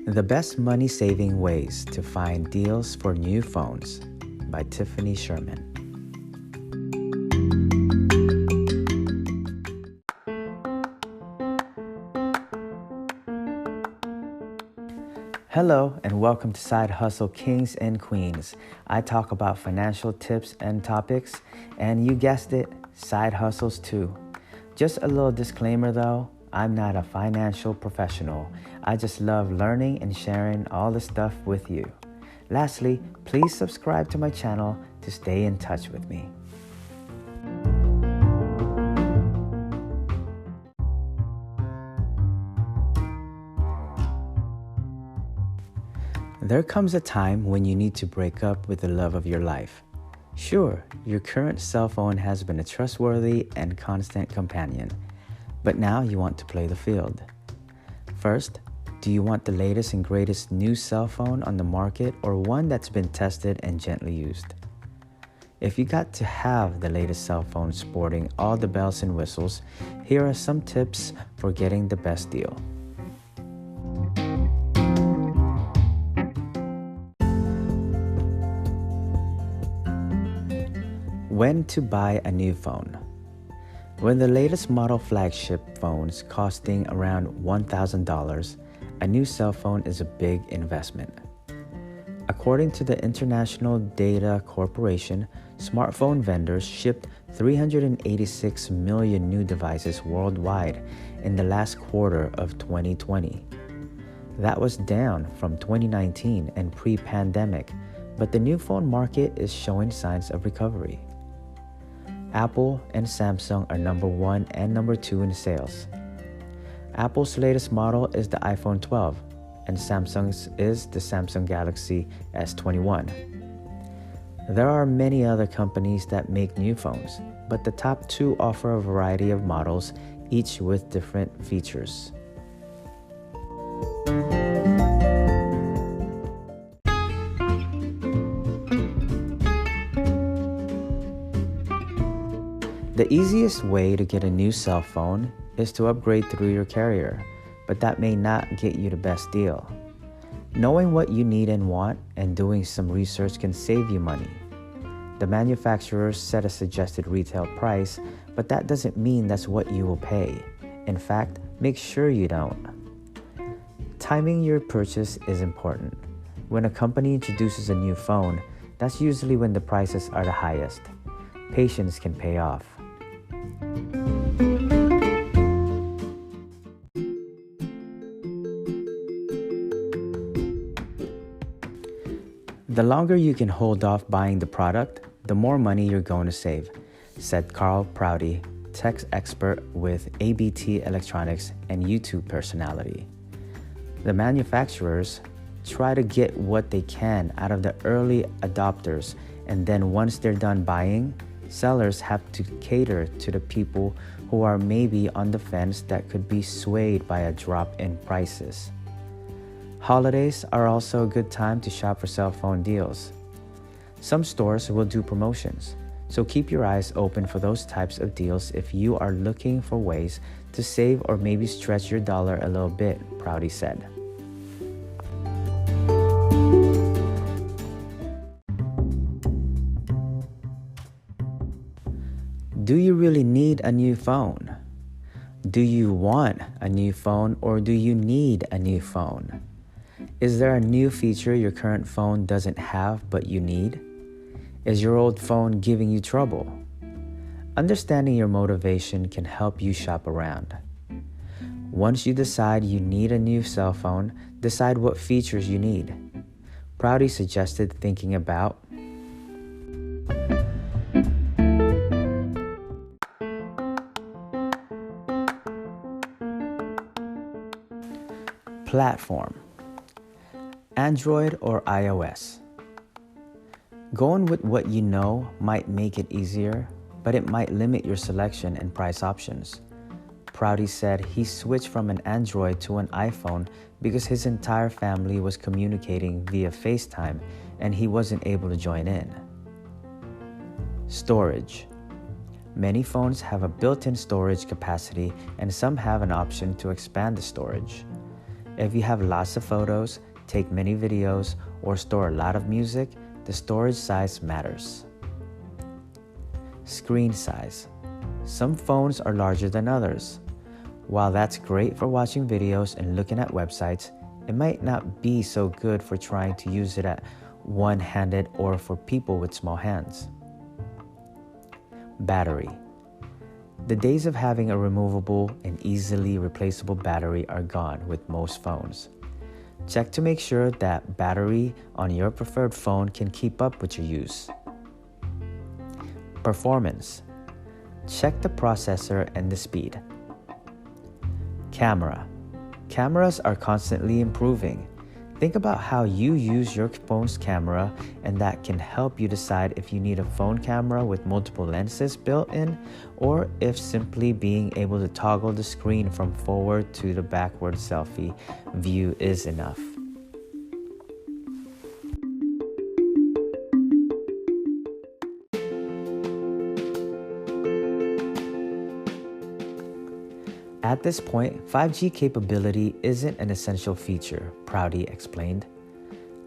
The Best Money-Saving Ways to Find Deals for New Phones by Tiffany Sherman. Hello and welcome to Side Hustle Kings and Queens. I talk about financial tips and topics, and you guessed it, side hustles too. Just a little disclaimer though, I'm not a financial professional. I just love learning and sharing all the stuff with you. Lastly, please subscribe to my channel to stay in touch with me. There comes a time when you need to break up with the love of your life. Sure, your current cell phone has been a trustworthy and constant companion, but now you want to play the field. First, do you want the latest and greatest new cell phone on the market or one that's been tested and gently used? If you got to have the latest cell phone sporting all the bells and whistles, here are some tips for getting the best deal. When to buy a new phone. When the latest model flagship phones costing around $1,000, a new cell phone is a big investment. According to the International Data Corporation, smartphone vendors shipped 386 million new devices worldwide in the last quarter of 2020. That was down from 2019 and pre-pandemic, but the new phone market is showing signs of recovery. Apple and Samsung are number 1 and number 2 in sales. Apple's latest model is the iPhone 12, and Samsung's is the Samsung Galaxy S21. There are many other companies that make new phones, but the top 2 offer a variety of models, each with different features. The easiest way to get a new cell phone is to upgrade through your carrier, but that may not get you the best deal. Knowing what you need and want and doing some research can save you money. The manufacturers set a suggested retail price, but that doesn't mean that's what you will pay. In fact, make sure you don't. Timing your purchase is important. When a company introduces a new phone, that's usually when the prices are the highest. Patience can pay off. The longer you can hold off buying the product, the more money you're going to save, said Carl Prouty, tech expert with ABT Electronics and YouTube personality. The manufacturers try to get what they can out of the early adopters, and then once they're done buying, sellers have to cater to the people who are maybe on the fence that could be swayed by a drop in prices. Holidays are also a good time to shop for cell phone deals. Some stores will do promotions, so keep your eyes open for those types of deals if you are looking for ways to save or maybe stretch your dollar a little bit, Prouty said. Do you really need a new phone? Do you want a new phone or do you need a new phone? Is there a new feature your current phone doesn't have but you need? Is your old phone giving you trouble? Understanding your motivation can help you shop around. Once you decide you need a new cell phone, decide what features you need. Prouty suggested thinking about platform, Android or iOS. Going with what you know might make it easier, but it might limit your selection and price options. Prouty said he switched from an Android to an iPhone because his entire family was communicating via FaceTime and he wasn't able to join in. Storage. Many phones have a built-in storage capacity and some have an option to expand the storage. If you have lots of photos, take many videos, or store a lot of music, the storage size matters. Screen size. Some phones are larger than others. While that's great for watching videos and looking at websites, it might not be so good for trying to use it at one-handed or for people with small hands. Battery. The days of having a removable and easily replaceable battery are gone with most phones. Check to make sure that battery on your preferred phone can keep up with your use. Performance. Check the processor and the speed. Camera. Cameras are constantly improving. Think about how you use your phone's camera, and that can help you decide if you need a phone camera with multiple lenses built in, or if simply being able to toggle the screen from forward to the backward selfie view is enough. At this point, 5G capability isn't an essential feature, Prouty explained.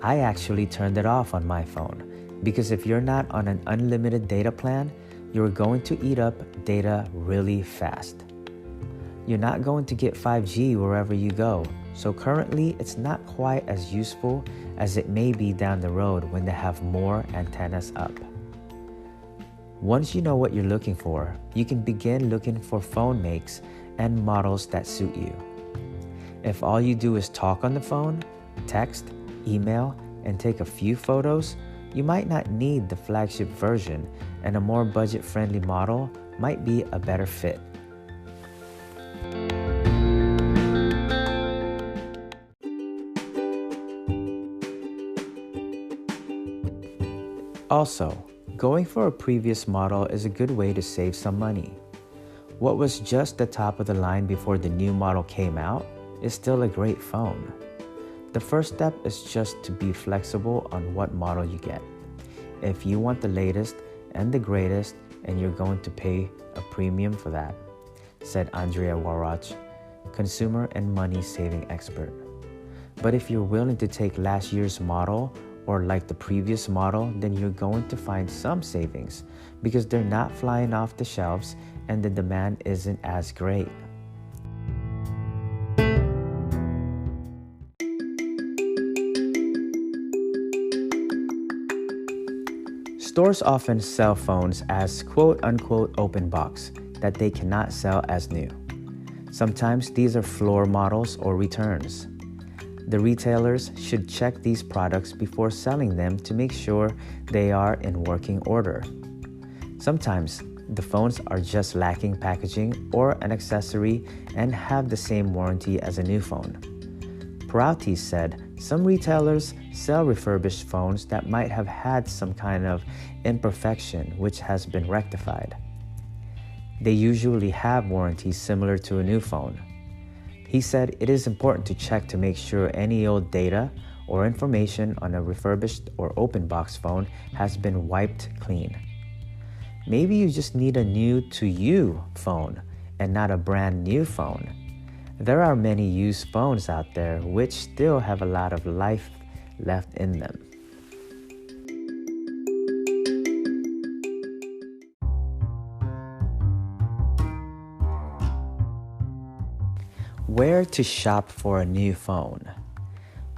I actually turned it off on my phone because if you're not on an unlimited data plan, you're going to eat up data really fast. You're not going to get 5G wherever you go, so currently it's not quite as useful as it may be down the road when they have more antennas up. Once you know what you're looking for, you can begin looking for phone makes and models that suit you. If all you do is talk on the phone, text, email, and take a few photos, you might not need the flagship version, and a more budget-friendly model might be a better fit. Also, going for a previous model is a good way to save some money. What was just the top of the line before the new model came out is still a great phone. The first step is just to be flexible on what model you get. If you want the latest and the greatest, and you're going to pay a premium for that, said Andrea Warach, consumer and money saving expert. But if you're willing to take last year's model or like the previous model, then you're going to find some savings because they're not flying off the shelves and the demand isn't as great. Stores often sell phones as quote-unquote open box that they cannot sell as new. Sometimes these are floor models or returns. The retailers should check these products before selling them to make sure they are in working order. Sometimes the phones are just lacking packaging or an accessory and have the same warranty as a new phone. Prouty said some retailers sell refurbished phones that might have had some kind of imperfection which has been rectified. They usually have warranties similar to a new phone. He said it is important to check to make sure any old data or information on a refurbished or open box phone has been wiped clean. Maybe you just need a new to you phone and not a brand new phone. There are many used phones out there which still have a lot of life left in them. Where to shop for a new phone?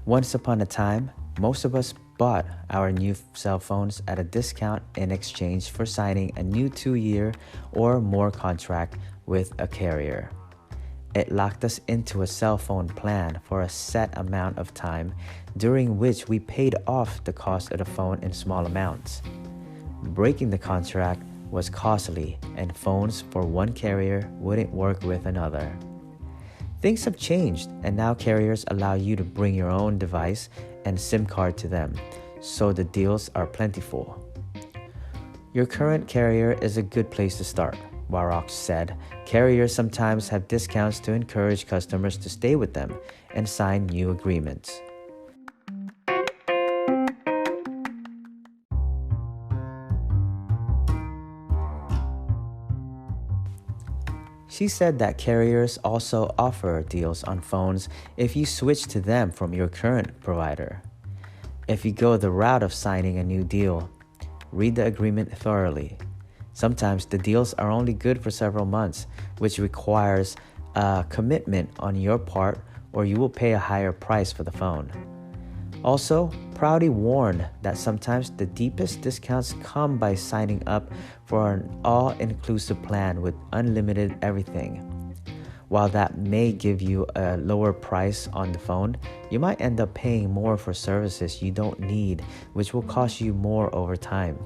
Once upon a time, most of us bought our new cell phones at a discount in exchange for signing a new 2-year or more contract with a carrier. It locked us into a cell phone plan for a set amount of time, during which we paid off the cost of the phone in small amounts. Breaking the contract was costly, and phones for one carrier wouldn't work with another. Things have changed, and now carriers allow you to bring your own device and SIM card to them, so the deals are plentiful. Your current carrier is a good place to start, Warach said. Carriers sometimes have discounts to encourage customers to stay with them and sign new agreements. She said that carriers also offer deals on phones if you switch to them from your current provider. If you go the route of signing a new deal, read the agreement thoroughly. Sometimes the deals are only good for several months, which requires a commitment on your part, or you will pay a higher price for the phone. Also, Prouty warned that sometimes the deepest discounts come by signing up for an all-inclusive plan with unlimited everything. While that may give you a lower price on the phone, you might end up paying more for services you don't need, which will cost you more over time.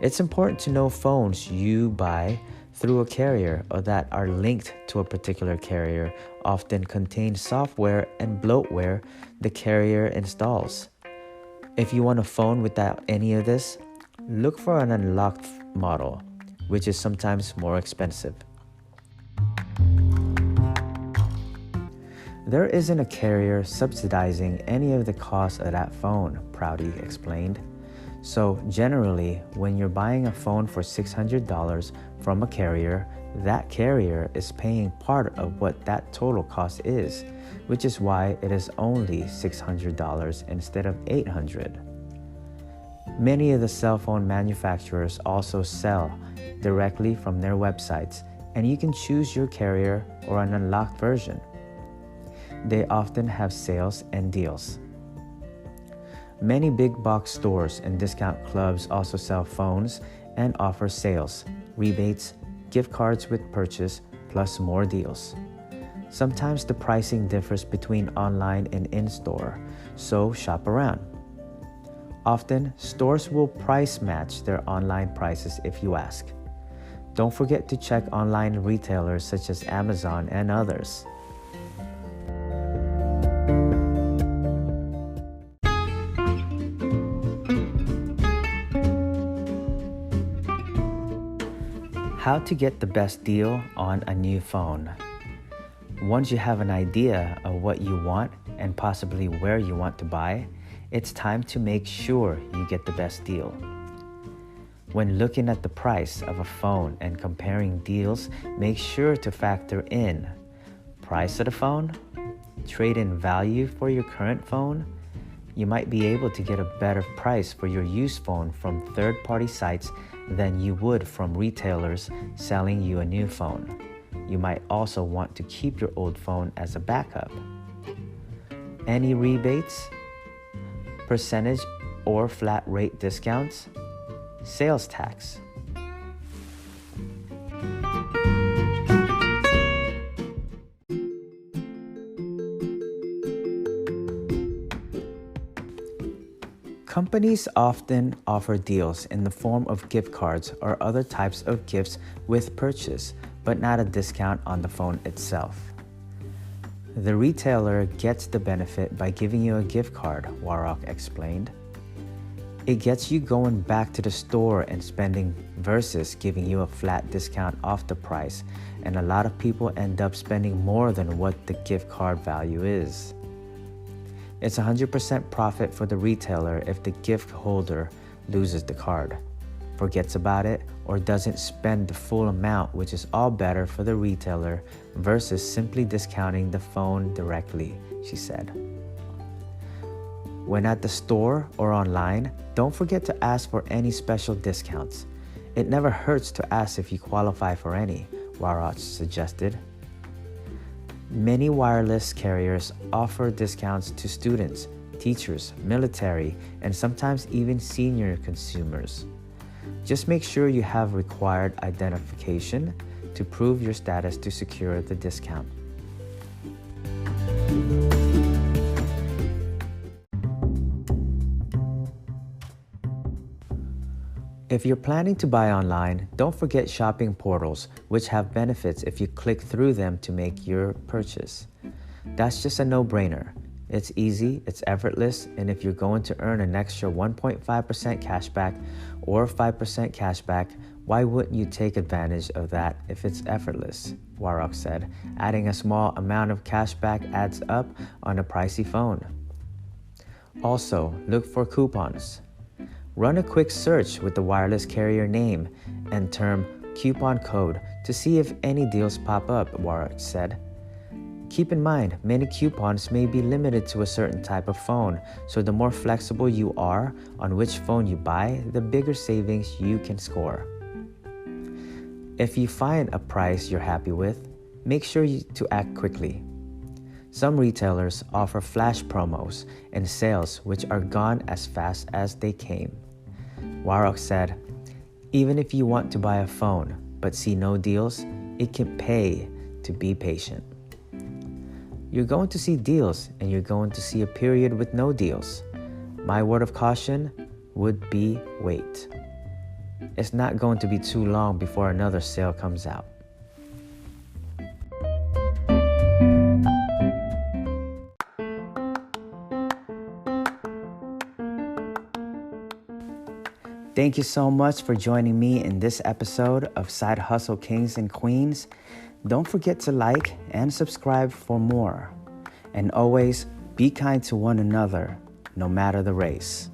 It's important to know phones you buy through a carrier or that are linked to a particular carrier often contain software and bloatware the carrier installs. If you want a phone without any of this, look for an unlocked model, which is sometimes more expensive. There isn't a carrier subsidizing any of the cost of that phone, Prouty explained. So generally, when you're buying a phone for $600 from a carrier, that carrier is paying part of what that total cost is, which is why it is only $600 instead of $800. Many of the cell phone manufacturers also sell directly from their websites, and you can choose your carrier or an unlocked version. They often have sales and deals. Many big box stores and discount clubs also sell phones and offer sales, rebates, gift cards with purchase, plus more deals. Sometimes the pricing differs between online and in-store, so shop around. Often, stores will price match their online prices if you ask. Don't forget to check online retailers such as Amazon and others. How to get the best deal on a new phone. Once you have an idea of what you want and possibly where you want to buy, it's time to make sure you get the best deal. When looking at the price of a phone and comparing deals, make sure to factor in price of the phone, trade-in value for your current phone. You might be able to get a better price for your used phone from third-party sites than you would from retailers selling you a new phone. You might also want to keep your old phone as a backup. Any rebates, percentage or flat rate discounts, sales tax. Companies often offer deals in the form of gift cards or other types of gifts with purchase, but not a discount on the phone itself. The retailer gets the benefit by giving you a gift card, Warrock explained. It gets you going back to the store and spending versus giving you a flat discount off the price, and a lot of people end up spending more than what the gift card value is. It's 100% profit for the retailer if the gift holder loses the card, forgets about it, or doesn't spend the full amount, which is all better for the retailer versus simply discounting the phone directly, she said. When at the store or online, don't forget to ask for any special discounts. It never hurts to ask if you qualify for any, Warrock suggested. Many wireless carriers offer discounts to students, teachers, military, and sometimes even senior consumers. Just make sure you have required identification to prove your status to secure the discount. If you're planning to buy online, don't forget shopping portals, which have benefits if you click through them to make your purchase. That's just a no-brainer. It's easy, it's effortless, and if you're going to earn an extra 1.5% cashback or 5% cashback, why wouldn't you take advantage of that if it's effortless? Warrock said, adding a small amount of cashback adds up on a pricey phone. Also, look for coupons. Run a quick search with the wireless carrier name and term coupon code to see if any deals pop up, Warwick said. Keep in mind, many coupons may be limited to a certain type of phone, so the more flexible you are on which phone you buy, the bigger savings you can score. If you find a price you're happy with, make sure to act quickly. Some retailers offer flash promos and sales which are gone as fast as they came. Warwick said, even if you want to buy a phone but see no deals, it can pay to be patient. You're going to see deals and you're going to see a period with no deals. My word of caution would be wait. It's not going to be too long before another sale comes out. Thank you so much for joining me in this episode of Side Hustle Kings and Queens. Don't forget to like and subscribe for more. And always be kind to one another, no matter the race.